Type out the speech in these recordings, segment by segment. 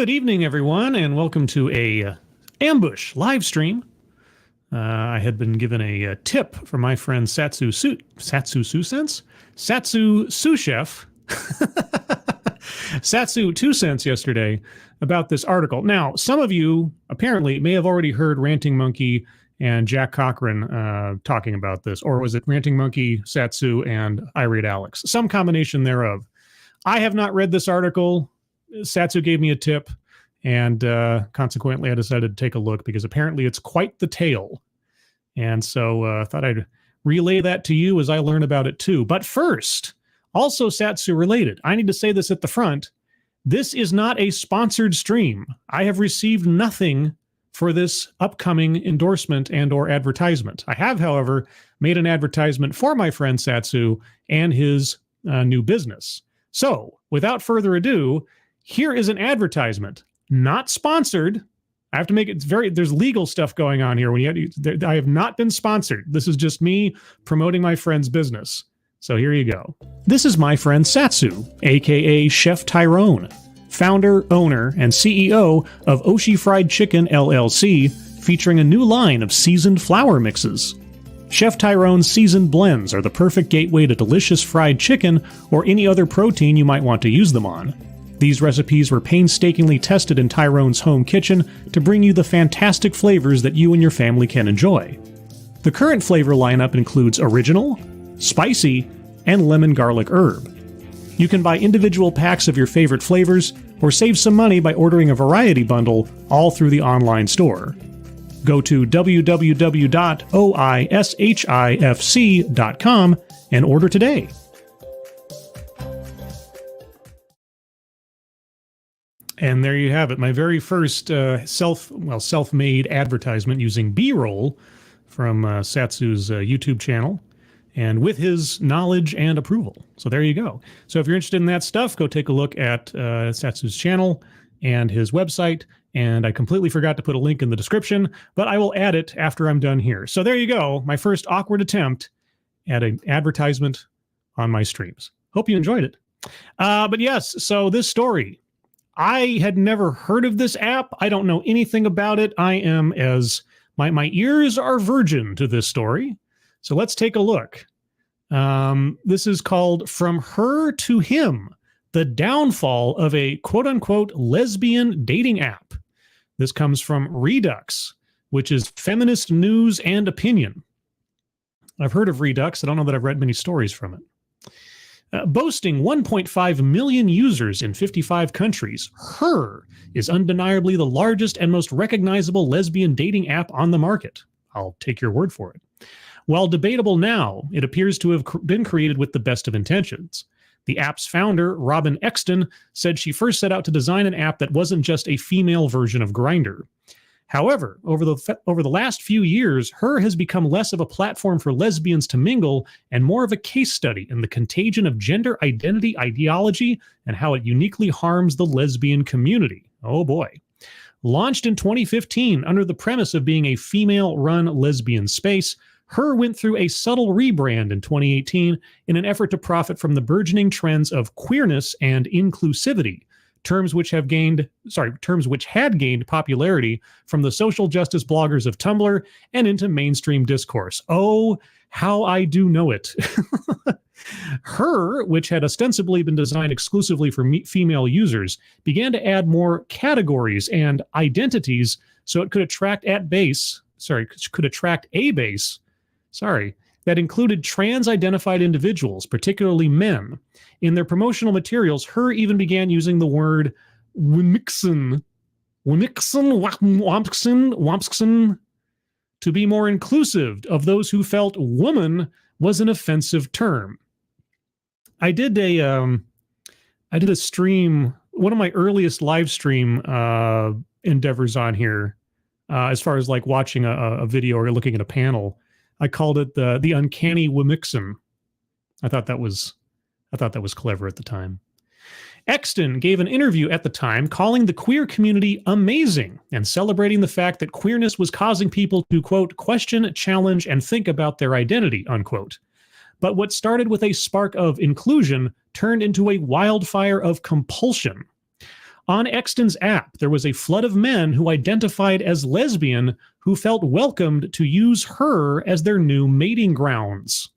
Good evening, everyone, and welcome to a ambush live stream. I had been given a tip from my friend Satsu Sous Chef, Satsu 2 cents yesterday about this article. Now, some of you apparently may have already heard Ranting Monkey and Jack Cochran talking about this, or was it Ranting Monkey, Satsu, and Irate Alex? Some combination thereof. I have not read this article. Satsu gave me a tip, and consequently I decided to take a look because apparently it's quite the tale. And so I thought I'd relay that to you as I learn about it too. But first, also Satsu related, I need to say this at the front. This is not a sponsored stream. I have received nothing for this upcoming endorsement and or advertisement. I have, however, made an advertisement for my friend Satsu and his new business. So without further ado, here is an advertisement, not sponsored. I have to make it there's legal stuff going on here. I have not been sponsored. This is just me promoting my friend's business. So here you go. This is my friend Satsu, aka Chef Tyrone, founder, owner, and CEO of Oshi Fried Chicken LLC, featuring a new line of seasoned flour mixes. Chef Tyrone's seasoned blends are the perfect gateway to delicious fried chicken or any other protein you might want to use them on. These recipes were painstakingly tested in Tyrone's home kitchen to bring you the fantastic flavors that you and your family can enjoy. The current flavor lineup includes original, spicy, and lemon garlic herb. You can buy individual packs of your favorite flavors or save some money by ordering a variety bundle all through the online store. Go to www.oishifc.com and order today. And there you have it, my very first self-made advertisement using B-roll from Satsu's YouTube channel, and with his knowledge and approval. So there you go. So if you're interested in that stuff, go take a look at Satsu's channel and his website. And I completely forgot to put a link in the description, but I will add it after I'm done here. So there you go, my first awkward attempt at an advertisement on my streams. Hope you enjoyed it. But yes, so this story. I had never heard of this app. I don't know anything about it. I am my ears are virgin to this story. So let's take a look. This is called From Her to Him, the downfall of a quote-unquote lesbian dating app. This comes from Redux, which is feminist news and opinion. I've heard of Redux. I don't know that I've read many stories from it. Boasting 1.5 million users in 55 countries, Her is undeniably the largest and most recognizable lesbian dating app on the market. I'll take your word for it. While debatable now, it appears to have been created with the best of intentions. The app's founder, Robin Exton, said she first set out to design an app that wasn't just a female version of Grindr. However, over the last few years, Her has become less of a platform for lesbians to mingle and more of a case study in the contagion of gender identity ideology and how it uniquely harms the lesbian community. Oh boy. Launched in 2015 under the premise of being a female-run lesbian space, Her went through a subtle rebrand in 2018 in an effort to profit from the burgeoning trends of queerness and inclusivity, terms which had gained popularity from the social justice bloggers of Tumblr and into mainstream discourse. Oh, how I do know it. Her, which had ostensibly been designed exclusively for female users, began to add more categories and identities so it could attract a base that included trans-identified individuals, particularly men. In their promotional materials, Her even began using the word Wimixen to be more inclusive of those who felt woman was an offensive term. I did a stream, one of my earliest live stream endeavors on here, as far as like watching a video or looking at a panel. I called it the uncanny Wimixen. I thought that was clever at the time. Exton gave an interview at the time calling the queer community amazing and celebrating the fact that queerness was causing people to, quote, question, challenge, and think about their identity, unquote. But what started with a spark of inclusion turned into a wildfire of compulsion. On Exton's app, there was a flood of men who identified as lesbian who felt welcomed to use her as their new mating grounds.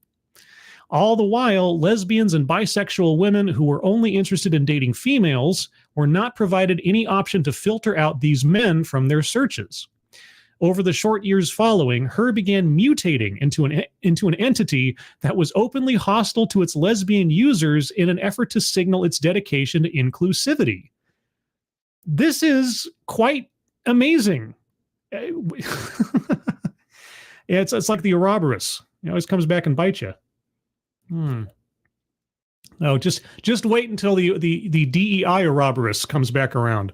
All the while, lesbians and bisexual women who were only interested in dating females were not provided any option to filter out these men from their searches. Over the short years following, her began mutating into an entity that was openly hostile to its lesbian users in an effort to signal its dedication to inclusivity. This is quite amazing. It's like the Ouroboros. It always comes back and bites you. Oh, just wait until the DEI Ouroboros comes back around.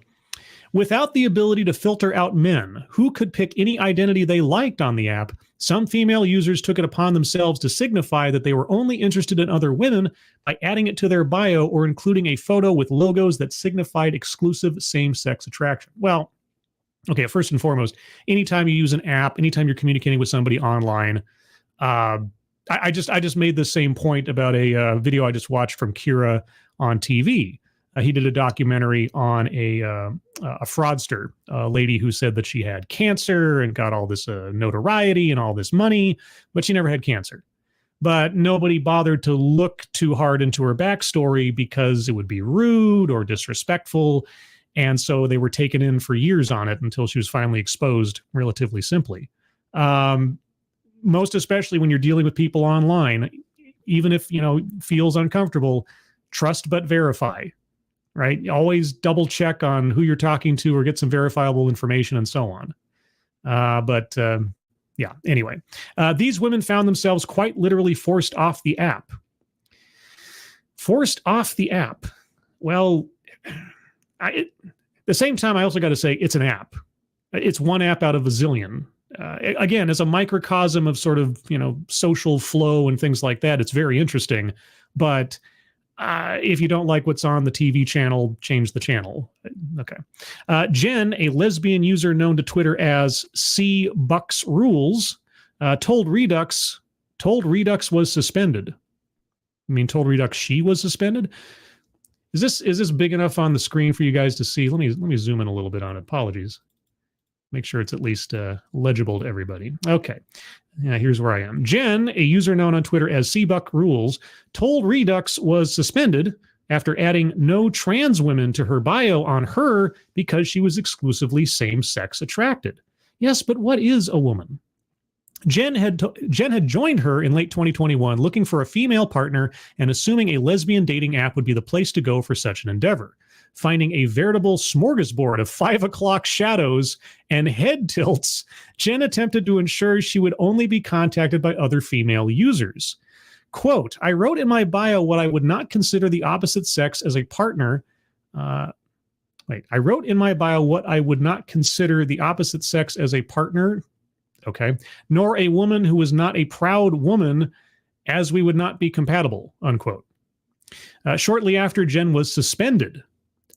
Without the ability to filter out men who could pick any identity they liked on the app, some female users took it upon themselves to signify that they were only interested in other women by adding it to their bio or including a photo with logos that signified exclusive same-sex attraction. Well, okay, first and foremost, anytime you use an app, anytime you're communicating with somebody online, I just made the same point about a video I just watched from Kira on TV. He did a documentary on a fraudster, a lady who said that she had cancer and got all this notoriety and all this money, but she never had cancer. But nobody bothered to look too hard into her backstory because it would be rude or disrespectful. And so they were taken in for years on it until she was finally exposed relatively simply. Most especially when you're dealing with people online, even if, feels uncomfortable, trust but verify. Right? Always double check on who you're talking to or get some verifiable information and so on. Yeah, anyway. These women found themselves quite literally forced off the app. Forced off the app. Well, at the same time, I also got to say it's an app. It's one app out of a zillion. Again, as a microcosm of sort of, social flow and things like that, it's very interesting. But if you don't like what's on the TV channel, change the channel. Okay. Jen, a lesbian user known to Twitter as C Bucks Rules, told Redux was suspended. I mean, told Redux she was suspended. Is this big enough on the screen for you guys to see? Let me zoom in a little bit on it. Apologies. Make sure it's at least legible to everybody. Okay. Yeah, here's where I am. Jen, a user known on Twitter as Cbuck Rules, told Redux was suspended after adding no trans women to her bio on her because she was exclusively same-sex attracted. Yes, but what is a woman? Jen had joined her in late 2021 looking for a female partner and assuming a lesbian dating app would be the place to go for such an endeavor. Finding a veritable smorgasbord of 5 o'clock shadows and head tilts, Jen attempted to ensure she would only be contacted by other female users. Quote, I wrote in my bio what I would not consider the opposite sex as a partner. I wrote in my bio what I would not consider the opposite sex as a partner. Okay. Nor a woman who was not a proud woman, as we would not be compatible, unquote. Shortly after, Jen was suspended.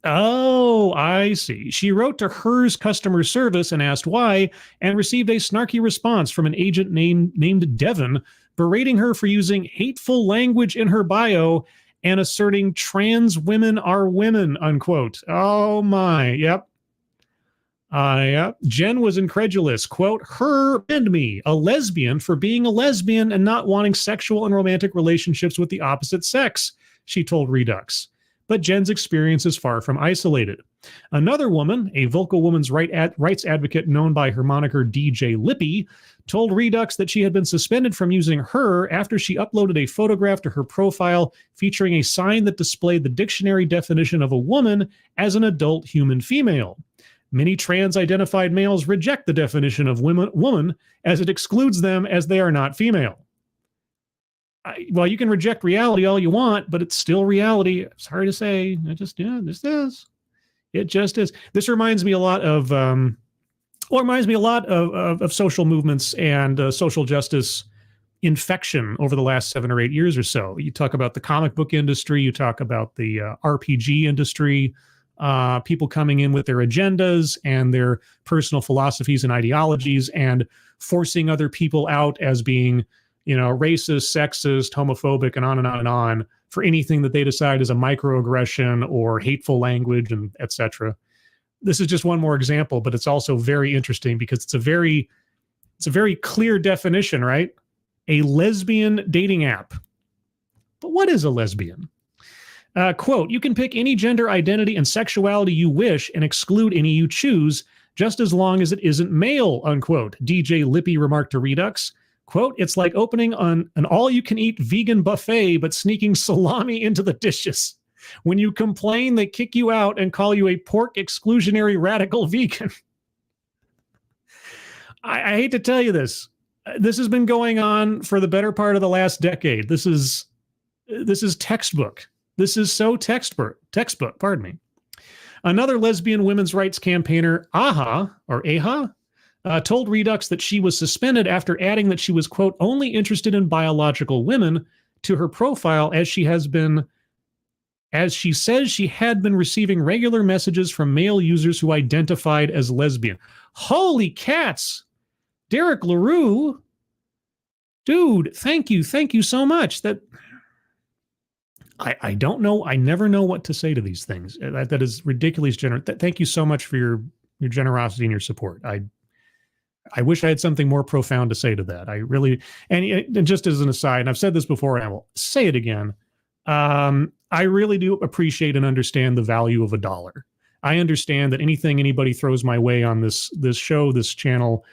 Oh, I see. She wrote to HER's customer service and asked why, and received a snarky response from an agent named Devin, berating her for using hateful language in her bio and asserting trans women are women, unquote. Oh my, yep. Yep. Jen was incredulous. Quote, her and me, a lesbian, for being a lesbian and not wanting sexual and romantic relationships with the opposite sex, she told Redux. But Jen's experience is far from isolated. Another woman, a vocal women's rights advocate known by her moniker DJ Lippy, told Redux that she had been suspended from using her after she uploaded a photograph to her profile featuring a sign that displayed the dictionary definition of a woman as an adult human female. Many trans-identified males reject the definition of woman as it excludes them as they are not female. Well, you can reject reality all you want, but it's still reality. Sorry to say, it just is. This reminds me a lot of, of social movements and social justice infection over the last 7 or 8 years or so. You talk about the comic book industry, you talk about the RPG industry, people coming in with their agendas and their personal philosophies and ideologies and forcing other people out as being, racist, sexist, homophobic, and on and on and on for anything that they decide is a microaggression or hateful language, and etc. This is just one more example, but it's also very interesting because it's a very clear definition, right? A lesbian dating app. But what is a lesbian? Quote, you can pick any gender identity and sexuality you wish and exclude any you choose, just as long as it isn't male, unquote. DJ Lippy remarked to Redux. Quote, it's like opening an all-you-can-eat vegan buffet, but sneaking salami into the dishes. When you complain, they kick you out and call you a pork exclusionary radical vegan. I hate to tell you this. This has been going on for the better part of the last decade. This is textbook. This is so textbook, pardon me. Another lesbian women's rights campaigner, AHA, told Redux that she was suspended after adding that she was, quote, only interested in biological women to her profile as she says she had been receiving regular messages from male users who identified as lesbian. Holy cats! Derek LaRue, dude, thank you so much. That I don't know. I never know what to say to these things. That is ridiculously generous. Thank you so much for your generosity and your support. I wish I had something more profound to say to that. I really, and just as an aside, and I've said this before, and I will say it again. I really do appreciate and understand the value of $1. I understand that anything anybody throws my way on this show, this channel,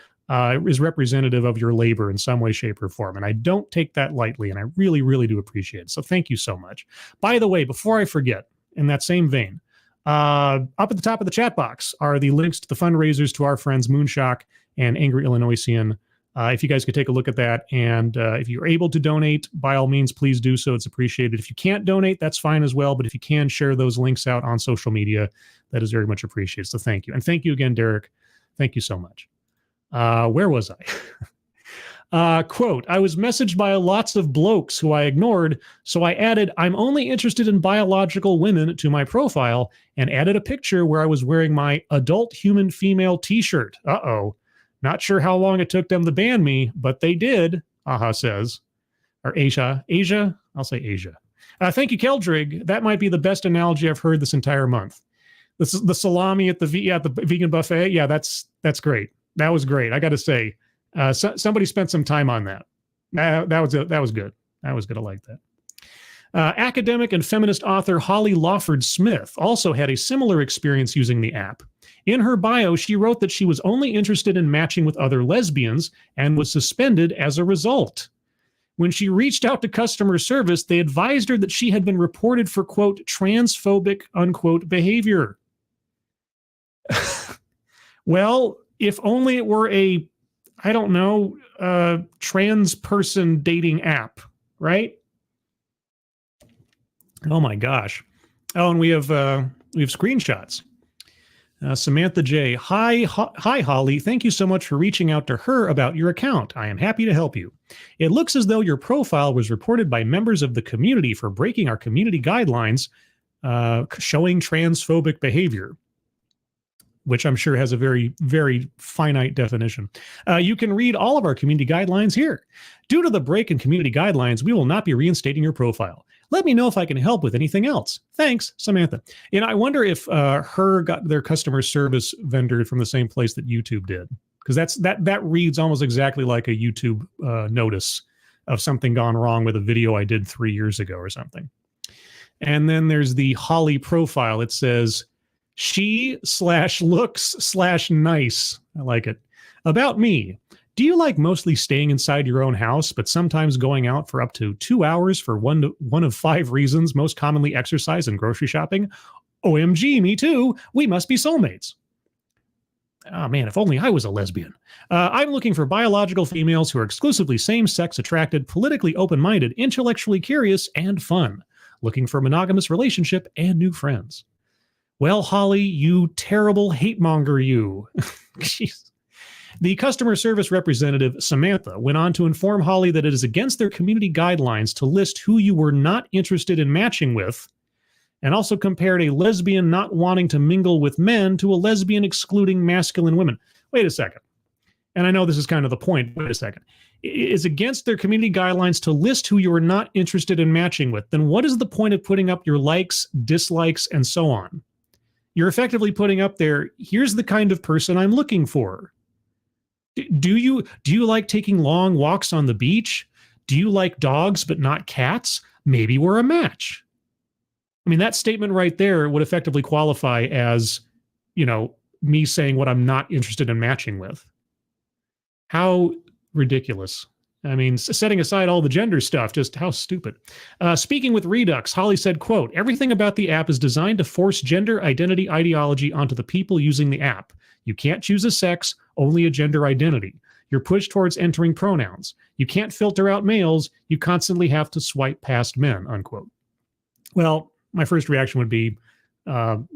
is representative of your labor in some way, shape, or form. And I don't take that lightly, and I really, really do appreciate it. So thank you so much. By the way, before I forget, in that same vein, up at the top of the chat box are the links to the fundraisers to our friends Moonshock and Angry Illinoisian. If you guys could take a look at that, and if you're able to donate, by all means, please do so. It's appreciated. If you can't donate, that's fine as well. But if you can share those links out on social media, that is very much appreciated. So thank you. And thank you again, Derek. Thank you so much. Where was I? Quote, I was messaged by lots of blokes who I ignored, so I added, I'm only interested in biological women to my profile, and added a picture where I was wearing my adult human female t-shirt. Uh-oh. Not sure how long it took them to ban me, but they did, AHA says. Or Asia. I'll say Asia. Thank you, Keldrig. That might be the best analogy I've heard this entire month. This is the salami at the vegan buffet. Yeah, that's great. That was great. I got to say, somebody spent some time on that. That was good. That was good. I like that. Academic and feminist author Holly Lawford Smith also had a similar experience using the app. In her bio, she wrote that she was only interested in matching with other lesbians and was suspended as a result. When she reached out to customer service, they advised her that she had been reported for, quote, transphobic, unquote, behavior. Well, if only it were a, I don't know, trans person dating app, right? Oh my gosh. Oh, and we have screenshots. Samantha J. Hi, Holly. Thank you so much for reaching out to her about your account. I am happy to help you. It looks as though your profile was reported by members of the community for breaking our community guidelines, showing transphobic behavior, which I'm sure has a very, very finite definition. You can read all of our community guidelines here. Due to the break in community guidelines, we will not be reinstating your profile. Let me know if I can help with anything else. Thanks, Samantha. And I wonder if her got their customer service vendor from the same place that YouTube did, because that reads almost exactly like a YouTube notice of something gone wrong with a video I did 3 years ago or something. And then there's the Holly profile. It says, she/looks/nice. I like it. About me. Do you like mostly staying inside your own house, but sometimes going out for up to 2 hours for one of 5 reasons, most commonly exercise and grocery shopping? OMG, me too. We must be soulmates. Oh man, if only I was a lesbian. I'm looking for biological females who are exclusively same-sex attracted, politically open-minded, intellectually curious, and fun. Looking for a monogamous relationship and new friends. Well, Holly, you terrible hate monger, you. Jeez. The customer service representative, Samantha, went on to inform Holly that it is against their community guidelines to list who you were not interested in matching with, and also compared a lesbian not wanting to mingle with men to a lesbian excluding masculine women. Wait a second. And I know this is kind of the point. Wait a second. is against their community guidelines to list who you are not interested in matching with, then what is the point of putting up your likes, dislikes, and so on? You're effectively putting up there, here's the kind of person I'm looking for. Do you like taking long walks on the beach? Do you like dogs but not cats? Maybe we're a match. I mean, that statement right there would effectively qualify as, me saying what I'm not interested in matching with. How ridiculous. I mean, setting aside all the gender stuff, just how stupid. Speaking with Redux, Holly said, quote, everything about the app is designed to force gender identity ideology onto the people using the app. You can't choose a sex, only a gender identity. You're pushed towards entering pronouns. You can't filter out males. You constantly have to swipe past men, unquote. Well, my first reaction would be,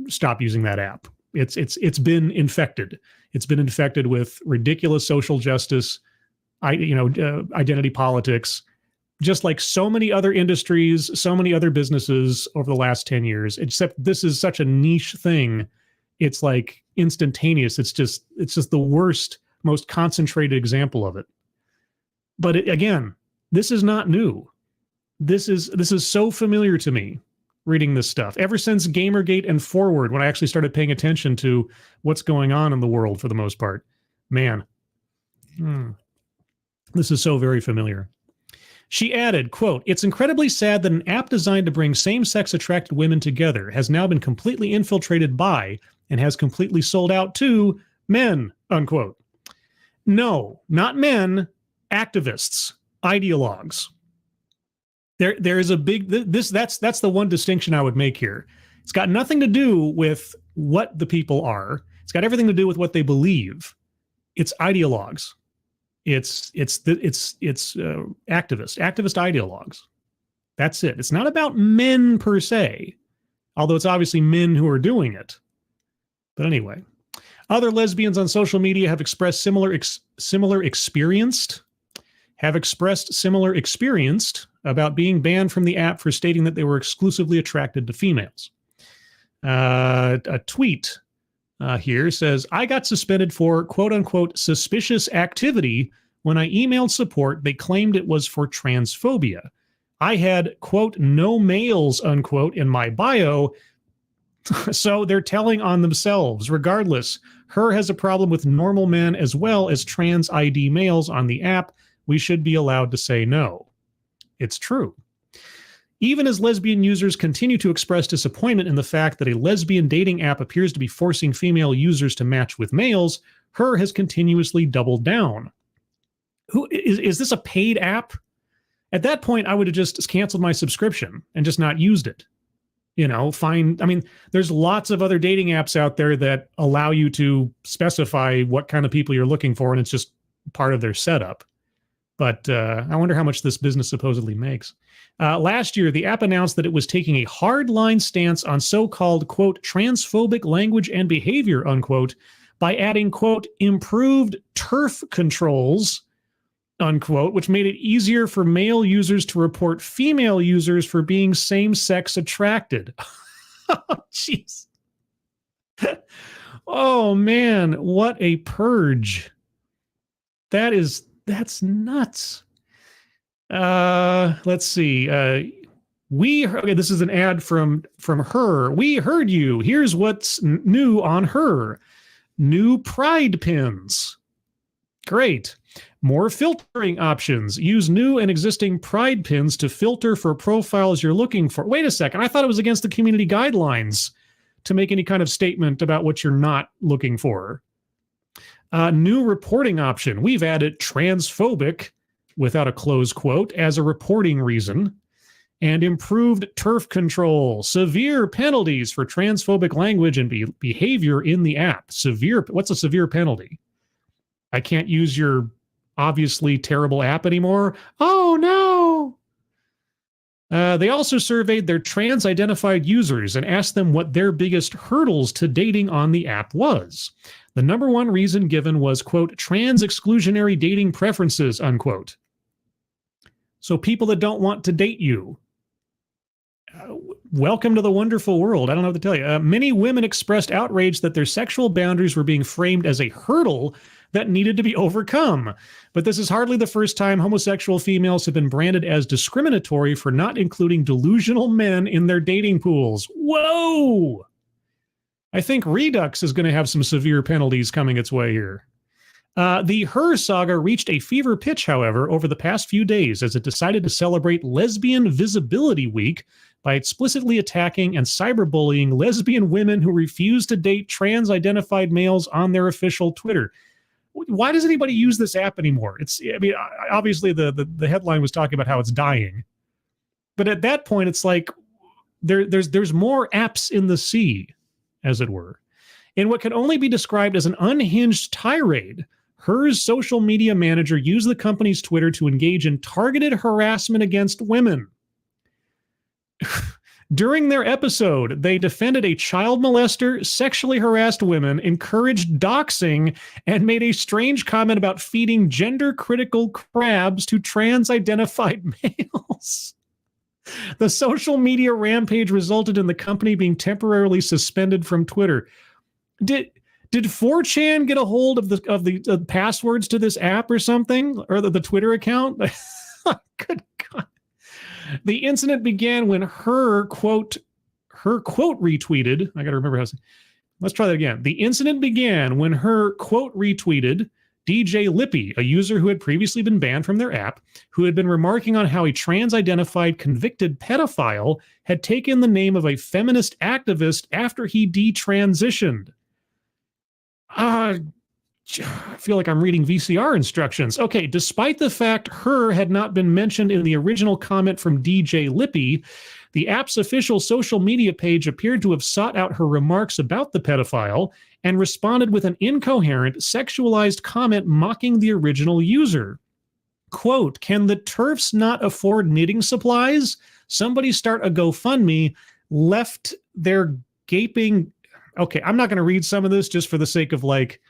stop using that app. It's been infected. It's been infected with ridiculous social justice, identity politics, just like so many other industries, so many other businesses over the last 10 years, except this is such a niche thing. It's like instantaneous. It's just the worst, most concentrated example of it. But again, this is not new. This is so familiar to me, reading this stuff. Ever since Gamergate and forward, when I actually started paying attention to what's going on in the world for the most part. Man, this is so very familiar. She added, quote, it's incredibly sad that an app designed to bring same-sex attracted women together has now been completely infiltrated by and has completely sold out to men, unquote. No, not men, activists, ideologues. There is a big, that's the one distinction I would make here. It's got nothing to do with what the people are. It's got everything to do with what they believe. It's ideologues. It's activist ideologues. That's it. It's not about men per se, although it's obviously men who are doing it. But anyway, other lesbians on social media have expressed similar experienced about being banned from the app for stating that they were exclusively attracted to females. A tweet here says, I got suspended for quote unquote suspicious activity. When I emailed support, they claimed it was for transphobia. I had quote no males unquote in my bio. So they're telling on themselves. Regardless, her has a problem with normal men as well as trans ID males on the app. We should be allowed to say no. It's true. Even as lesbian users continue to express disappointment in the fact that a lesbian dating app appears to be forcing female users to match with males, her has continuously doubled down. Is this a paid app? At that point, I would have just canceled my subscription and just not used it. There's lots of other dating apps out there that allow you to specify what kind of people you're looking for, and it's just part of their setup. But I wonder how much this business supposedly makes. Last year, the app announced that it was taking a hardline stance on so-called, quote, transphobic language and behavior, unquote, by adding, quote, improved turf controls, unquote, which made it easier for male users to report female users for being same-sex attracted. Oh, jeez. Oh, man, what a purge. That's nuts. Let's see. This is an ad from her. We heard you. Here's what's new on her. New pride pins. Great. More filtering options. Use new and existing pride pins to filter for profiles you're looking for. Wait a second. I thought it was against the community guidelines to make any kind of statement about what you're not looking for. New reporting option. We've added transphobic, without a close quote, as a reporting reason. And improved turf control. Severe penalties for transphobic language and behavior in the app. What's a severe penalty? I can't use your obviously terrible app anymore? Oh, no! They also surveyed their trans-identified users and asked them what their biggest hurdles to dating on the app was. The number one reason given was, quote, trans-exclusionary dating preferences, unquote. So people that don't want to date you. Welcome to the wonderful world. I don't know what to tell you. Many women expressed outrage that their sexual boundaries were being framed as a hurdle that needed to be overcome. But this is hardly the first time homosexual females have been branded as discriminatory for not including delusional men in their dating pools. Whoa! I think Redux is going to have some severe penalties coming its way here. The Her saga reached a fever pitch, however, over the past few days as it decided to celebrate Lesbian Visibility Week by explicitly attacking and cyberbullying lesbian women who refuse to date trans-identified males on their official Twitter. Why does anybody use this app anymore? Obviously the headline was talking about how it's dying, but at that point it's like there's more apps in the sea, as it were. In what can only be described as an unhinged tirade, Her's social media manager used the company's Twitter to engage in targeted harassment against women. During their episode, they defended a child molester, sexually harassed women, encouraged doxing, and made a strange comment about feeding gender-critical crabs to trans-identified males. The social media rampage resulted in the company being temporarily suspended from Twitter. Did 4chan get a hold of the passwords to this app or something, or the Twitter account? Good God. The incident began when her quote retweeted. I got to remember how to say. Let's try that again. The incident began when her quote retweeted DJ Lippy, a user who had previously been banned from their app, who had been remarking on how a trans-identified convicted pedophile had taken the name of a feminist activist after he detransitioned. I feel like I'm reading VCR instructions. Okay, despite the fact Her had not been mentioned in the original comment from DJ Lippy, the app's official social media page appeared to have sought out her remarks about the pedophile and responded with an incoherent, sexualized comment mocking the original user. Quote, "Can the TERFs not afford knitting supplies? Somebody start a GoFundMe. Left their gaping..." Okay, I'm not going to read some of this just for the sake of, like,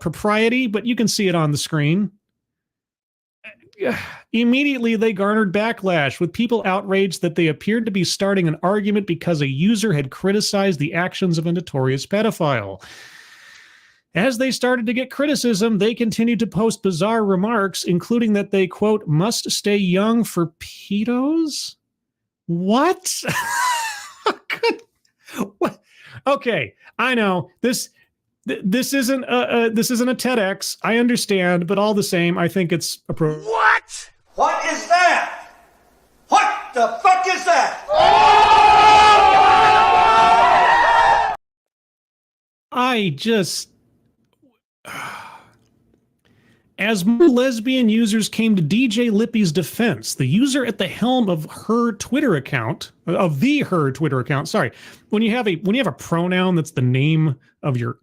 propriety, but you can see it on the screen. Immediately, they garnered backlash, with people outraged that they appeared to be starting an argument because a user had criticized the actions of a notorious pedophile. As they started to get criticism, they continued to post bizarre remarks, including that they, quote, "must stay young for pedos." What? What? Okay, I know this isn't a TEDx. I understand, but all the same, I think it's appropriate. What? What is that? What the fuck is that? As more lesbian users came to DJ Lippy's defense, the user at the helm of Her Twitter account, sorry, when you have a pronoun that's the name of your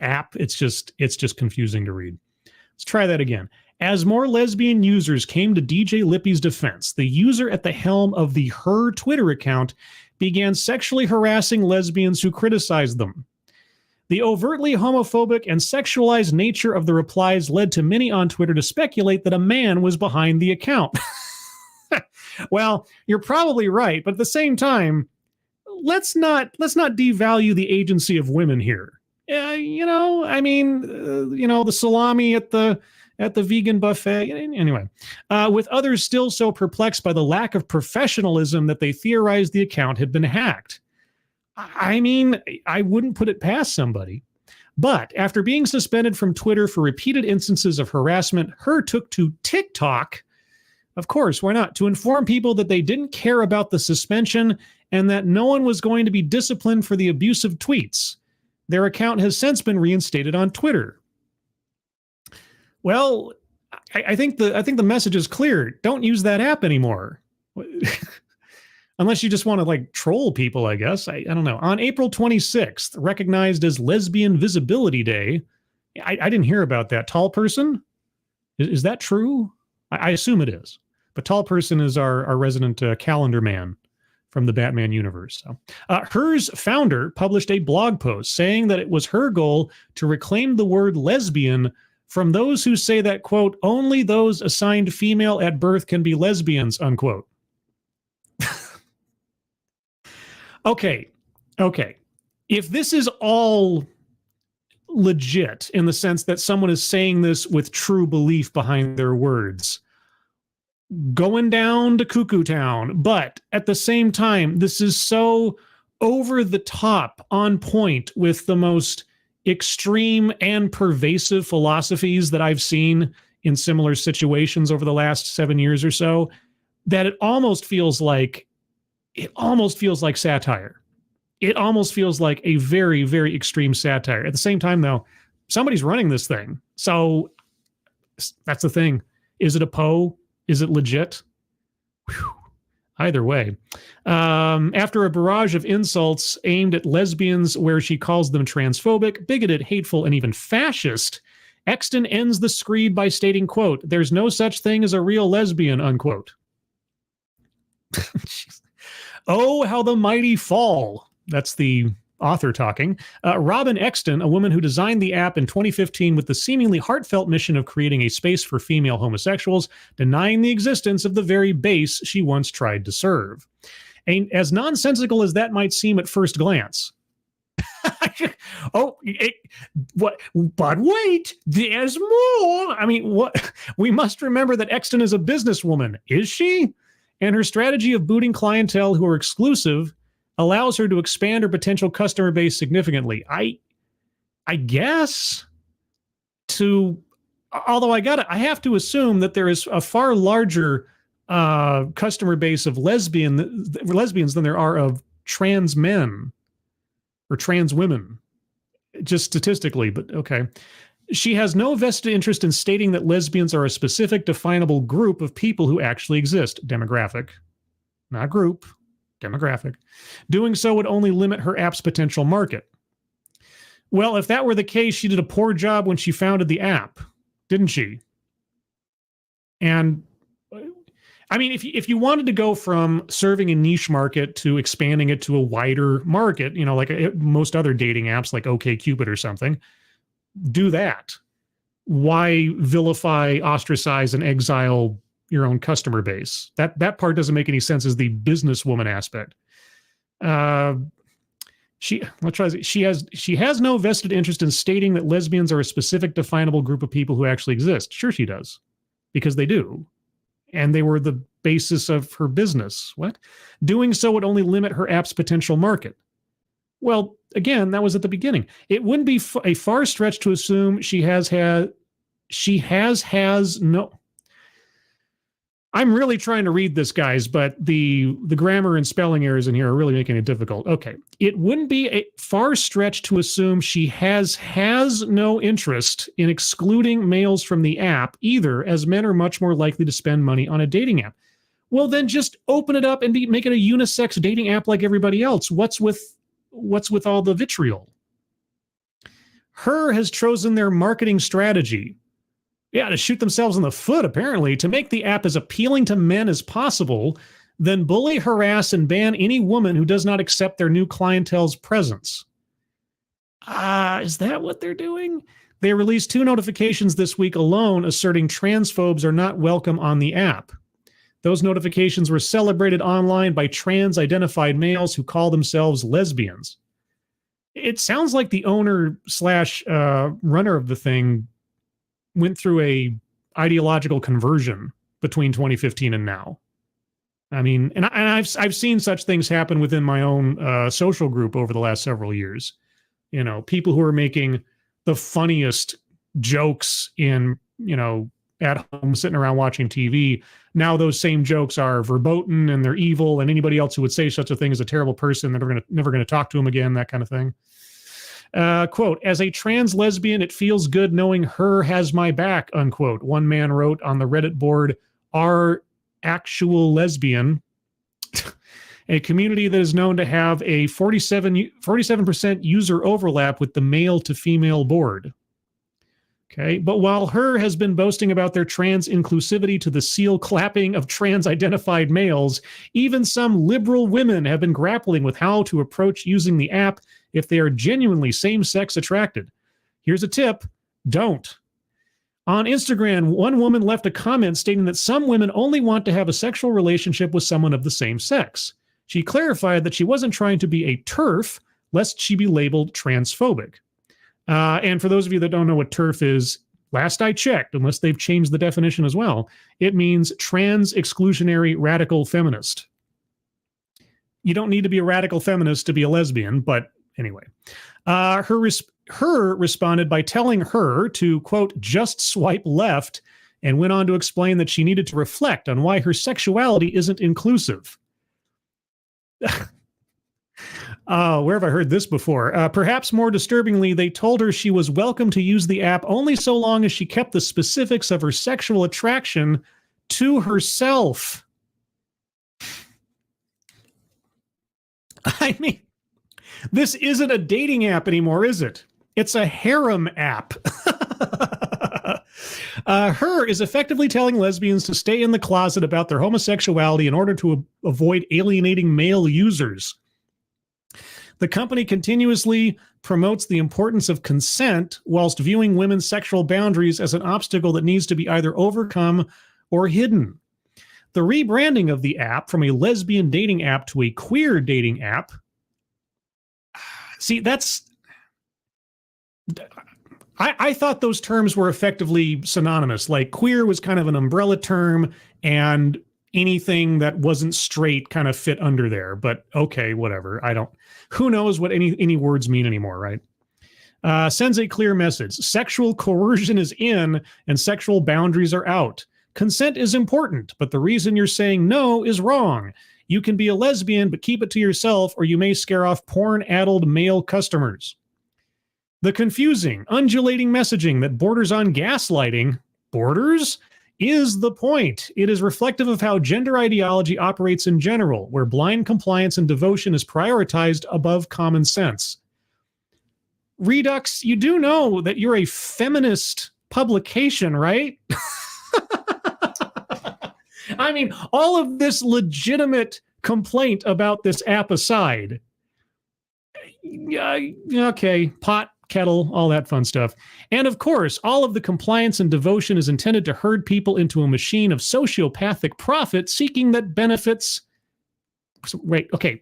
app, it's just confusing to read. Let's try that again. As more lesbian users came to DJ Lippy's defense, the user at the helm of the Her Twitter account began sexually harassing lesbians who criticized them. The overtly homophobic and sexualized nature of the replies led to many on Twitter to speculate that a man was behind the account. Well, you're probably right, but at the same time, let's not devalue the agency of women here. The salami at the vegan buffet. Anyway, with others still so perplexed by the lack of professionalism that they theorized the account had been hacked. I mean, I wouldn't put it past somebody. But after being suspended from Twitter for repeated instances of harassment, Her took to TikTok, of course, why not, to inform people that they didn't care about the suspension and that no one was going to be disciplined for the abusive tweets. Their account has since been reinstated on Twitter. Well, I think the message is clear. Don't use that app anymore. Unless you just want to, like, troll people, I guess. I don't know. On April 26th, recognized as Lesbian Visibility Day, I didn't hear about that. Tall person? Is that true? I assume it is. But Tall person is our resident calendar man from the Batman universe. So, Her's founder published a blog post saying that it was her goal to reclaim the word lesbian from those who say that, quote, "only those assigned female at birth can be lesbians," unquote. Okay. If this is all legit in the sense that someone is saying this with true belief behind their words, going down to Cuckoo Town. But at the same time, this is so over the top, on point with the most extreme and pervasive philosophies that I've seen in similar situations over the last 7 years or so, that it almost feels like satire. It almost feels like a very, very extreme satire. At the same time, though, somebody's running this thing. So that's the thing. Is it a Poe? Is it legit? Whew. Either way. After a barrage of insults aimed at lesbians where she calls them transphobic, bigoted, hateful, and even fascist, Exton ends the screed by stating, quote, "There's no such thing as a real lesbian," unquote. Oh, how the mighty fall. That's the author talking. Robin Exton, a woman who designed the app in 2015 with the seemingly heartfelt mission of creating a space for female homosexuals, denying the existence of the very base she once tried to serve. And as nonsensical as that might seem at first glance. But wait, there's more. I mean, what? We must remember that Exton is a businesswoman, is she? And her strategy of booting clientele who are exclusive allows her to expand her potential customer base significantly. I guess although I have to assume that there is a far larger customer base of lesbians than there are of trans men or trans women, just statistically, but okay. She has no vested interest in stating that lesbians are a specific definable group of people who actually exist. Demographic, not group. Demographic. Doing so would only limit her app's potential market. Well, if that were the case, she did a poor job when she founded the app, didn't she? And I mean, if you wanted to go from serving a niche market to expanding it to a wider market, like most other dating apps like OkCupid or something, do that. Why vilify, ostracize, and exile your own customer base? That part doesn't make any sense as the businesswoman aspect. She has no vested interest in stating that lesbians are a specific definable group of people who actually exist. Sure she does, because they do. And they were the basis of her business. What? Doing so would only limit her app's potential market. Well, again, that was at the beginning. It wouldn't be a far stretch to assume she has no. I'm really trying to read this, guys, but the grammar and spelling errors in here are really making it difficult. Okay. It wouldn't be a far stretch to assume she has no interest in excluding males from the app either, as men are much more likely to spend money on a dating app. Well, then just open it up and make it a unisex dating app like everybody else. What's with all the vitriol? Her has chosen their marketing strategy. Yeah, to shoot themselves in the foot, apparently, to make the app as appealing to men as possible, then bully, harass, and ban any woman who does not accept their new clientele's presence. Is that what they're doing? They released 2 notifications this week alone asserting transphobes are not welcome on the app. Those notifications were celebrated online by trans-identified males who call themselves lesbians. It sounds like the owner/runner of the thing went through a ideological conversion between 2015 and now. I mean, and I've seen such things happen within my own social group over the last several years. People who are making the funniest jokes in, at home sitting around watching TV. Now those same jokes are verboten and they're evil, and anybody else who would say such a thing is a terrible person. They're never going to talk to him again, that kind of thing. Quote, "As a trans lesbian, it feels good knowing her has my back," unquote. One man wrote on the Reddit board, "Our actual lesbian," a community that is known to have a 47% user overlap with the male to female board. Okay, but while Her has been boasting about their trans inclusivity to the seal clapping of trans-identified males, even some liberal women have been grappling with how to approach using the app if they are genuinely same-sex attracted. Here's a tip: don't. On Instagram, one woman left a comment stating that some women only want to have a sexual relationship with someone of the same sex. She clarified that she wasn't trying to be a TERF, lest she be labeled transphobic. And for those of you that don't know what TERF is, last I checked, unless they've changed the definition as well, it means trans exclusionary radical feminist. You don't need to be a radical feminist to be a lesbian, but anyway. Her responded by telling her to, quote, just swipe left, and went on to explain that she needed to reflect on why her sexuality isn't inclusive. Where have I heard this before? Perhaps more disturbingly, they told her she was welcome to use the app only so long as she kept the specifics of her sexual attraction to herself. I mean, this isn't a dating app anymore, is it? It's a harem app. Her is effectively telling lesbians to stay in the closet about their homosexuality in order to avoid alienating male users. The company continuously promotes the importance of consent whilst viewing women's sexual boundaries as an obstacle that needs to be either overcome or hidden. The rebranding of the app from a lesbian dating app to a queer dating app. See, I thought those terms were effectively synonymous. Like queer was kind of an umbrella term, and anything that wasn't straight kind of fit under there. But okay, whatever. Who knows what any words mean anymore, right? Sends a clear message. Sexual coercion is in and sexual boundaries are out. Consent is important, but the reason you're saying no is wrong. You can be a lesbian, but keep it to yourself, or you may scare off porn-addled male customers. The confusing, undulating messaging that borders on gaslighting, is the point. It is reflective of how gender ideology operates in general, where blind compliance and devotion is prioritized above common sense. Redux, you do know that you're a feminist publication, right? I mean, all of this legitimate complaint about this app aside, okay, pot, kettle, all that fun stuff. And of course, all of the compliance and devotion is intended to herd people into a machine of sociopathic profit seeking that benefits. Wait, okay.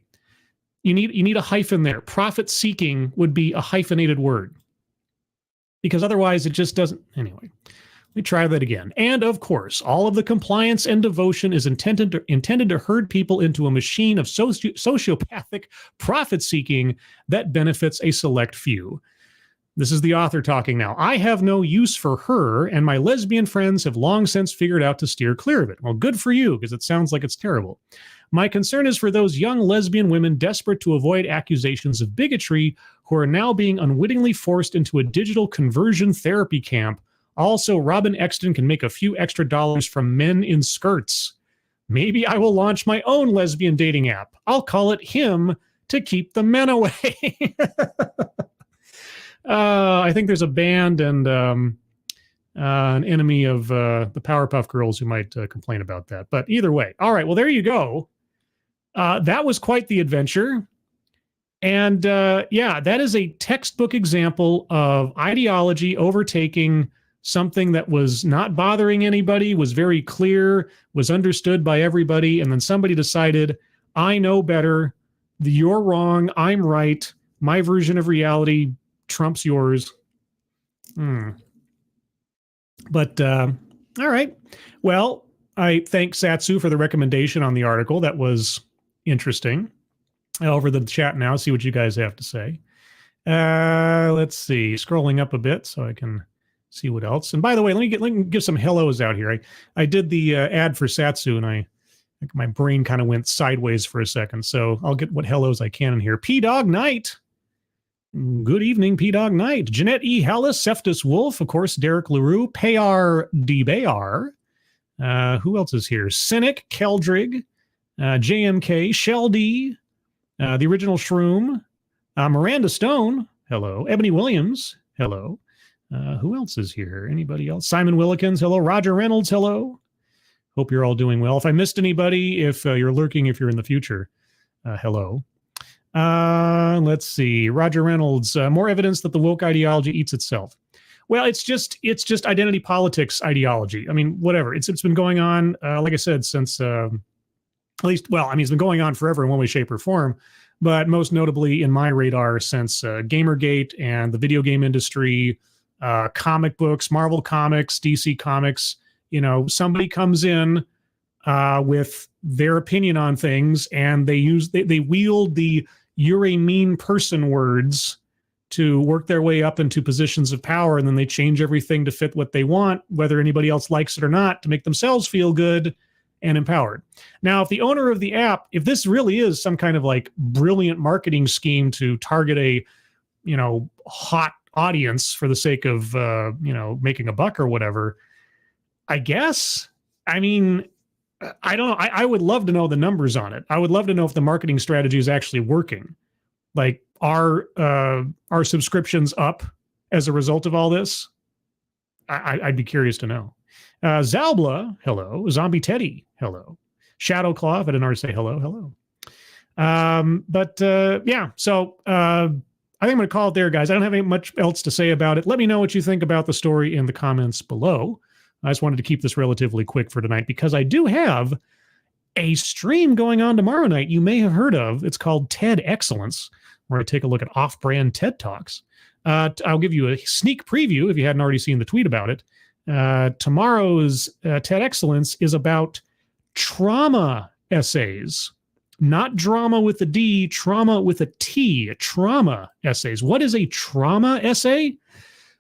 You need a hyphen there. Profit seeking would be a hyphenated word, because otherwise it just doesn't. Anyway, let me try that again. And of course, all of the compliance and devotion is intended to herd people into a machine of sociopathic profit seeking that benefits a select few. This is the author talking now. I have no use for her, and my lesbian friends have long since figured out to steer clear of it. Well, good for you, because it sounds like it's terrible. My concern is for those young lesbian women desperate to avoid accusations of bigotry who are now being unwittingly forced into a digital conversion therapy camp. Also, Robin Exton can make a few extra dollars from men in skirts. Maybe I will launch my own lesbian dating app. I'll call it Him to keep the men away. I think there's a band and an enemy of the Powerpuff Girls who might complain about that. But either way. All right, well, there you go. That was quite the adventure. And yeah, that is a textbook example of ideology overtaking something that was not bothering anybody, was very clear, was understood by everybody, and then somebody decided, I know better, you're wrong, I'm right, my version of reality trumps yours. But, all right. Well, I thank Satsu for the recommendation on the article. That was interesting. Over the chat now, see what you guys have to say. Let's see. Scrolling up a bit so I can see what else. And by the way, let me give some hellos out here. I did the ad for Satsu, and my brain kind of went sideways for a second. So I'll get what hellos I can in here. P-Dog Knight. Good evening, P-Dog Knight. Jeanette E. Hallis, Seftus Wolf, of course, Derek LaRue, Payar D. Bayar. Who else is here? Cynic, Keldrig, JMK, Shell D, the original Shroom, Miranda Stone, hello. Ebony Williams, hello. Who else is here? Anybody else? Simon Willikins, hello. Roger Reynolds, hello. Hope you're all doing well. If I missed anybody, if you're lurking, if you're in the future, hello. Let's see. Roger Reynolds, more evidence that the woke ideology eats itself. Well, it's just identity politics ideology. I mean, whatever. It's been going on, like I said, since At least, well, I mean, it's been going on forever in one way, shape, or form, but most notably in my radar since Gamergate and the video game industry, comic books, Marvel Comics, DC Comics. You know, somebody comes in with their opinion on things, and they wield the "you're a mean person" words to work their way up into positions of power, and then they change everything to fit what they want, whether anybody else likes it or not, to make themselves feel good and empowered. Now, if the owner of the app, if this really is some kind of like brilliant marketing scheme to target a, you know, hot audience for the sake of, you know, making a buck or whatever, I guess, I mean, I don't know. I would love to know the numbers on it. I would love to know if the marketing strategy is actually working. Like, are subscriptions up as a result of all this? I'd be curious to know. Zalbla, hello. Zombie Teddy, hello. Shadowclaw, if I didn't already say hello, hello. Yeah, so I think I'm going to call it there, guys. I don't have any much else to say about it. Let me know what you think about the story in the comments below. I just wanted to keep this relatively quick for tonight because I do have a stream going on tomorrow night you may have heard of. It's called TED Excellence, where I take a look at off-brand TED Talks. I'll give you a sneak preview if you hadn't already seen the tweet about it. Tomorrow's TED Excellence is about trauma essays, not drama with a D, trauma with a T, trauma essays. What is a trauma essay?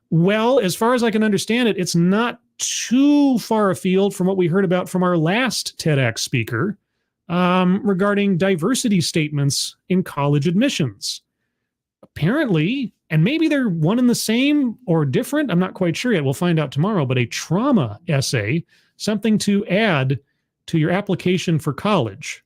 Well, as far as I can understand it, it's not too far afield from what we heard about from our last TEDx speaker regarding diversity statements in college admissions. Apparently, and maybe they're one and the same or different, I'm not quite sure yet. We'll find out tomorrow, but a trauma essay, something to add to your application for college.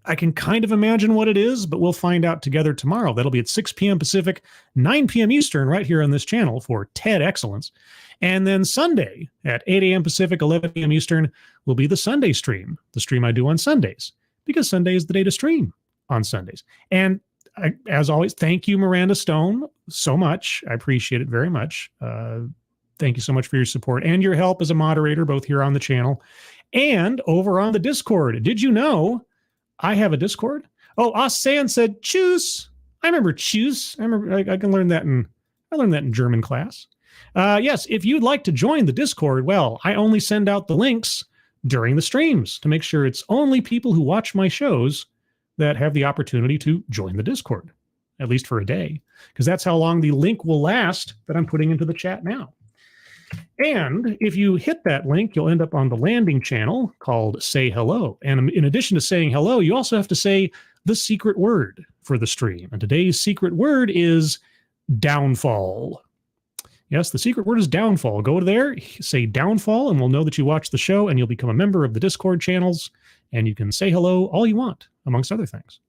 I can kind of imagine what it is, but we'll find out together tomorrow. That'll be at 6 p.m. Pacific, 9 p.m. Eastern, right here on this channel for TED Excellence. And then Sunday at 8 a.m. Pacific, 11 p.m. Eastern will be the Sunday stream, the stream I do on Sundays, because Sunday is the day to stream on Sundays. And as always, thank you, Miranda Stone, so much. I appreciate it very much. Thank you so much for your support and your help as a moderator, both here on the channel and over on the Discord. Did you know I have a Discord? Oh, Asan said, choose. I remember choose. I can learn that I learned that in German class. Yes, if you'd like to join the Discord, well, I only send out the links during the streams to make sure it's only people who watch my shows that have the opportunity to join the Discord, at least for a day, because that's how long the link will last that I'm putting into the chat now. And if you hit that link, you'll end up on the landing channel called Say Hello. And in addition to saying hello, you also have to say the secret word for the stream. And today's secret word is downfall. Yes, the secret word is downfall. Go there, say downfall, and we'll know that you watched the show, and you'll become a member of the Discord channels, and you can say hello all you want, amongst other things.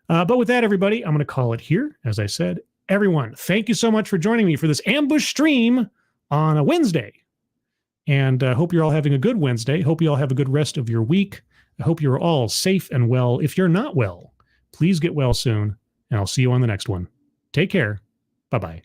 But with that, everybody, I'm going to call it here. As I said, everyone, thank you so much for joining me for this ambush stream on a Wednesday. And hope you're all having a good Wednesday. Hope you all have a good rest of your week. I hope you're all safe and well. If you're not well, please get well soon, and I'll see you on the next one. Take care. Bye-bye.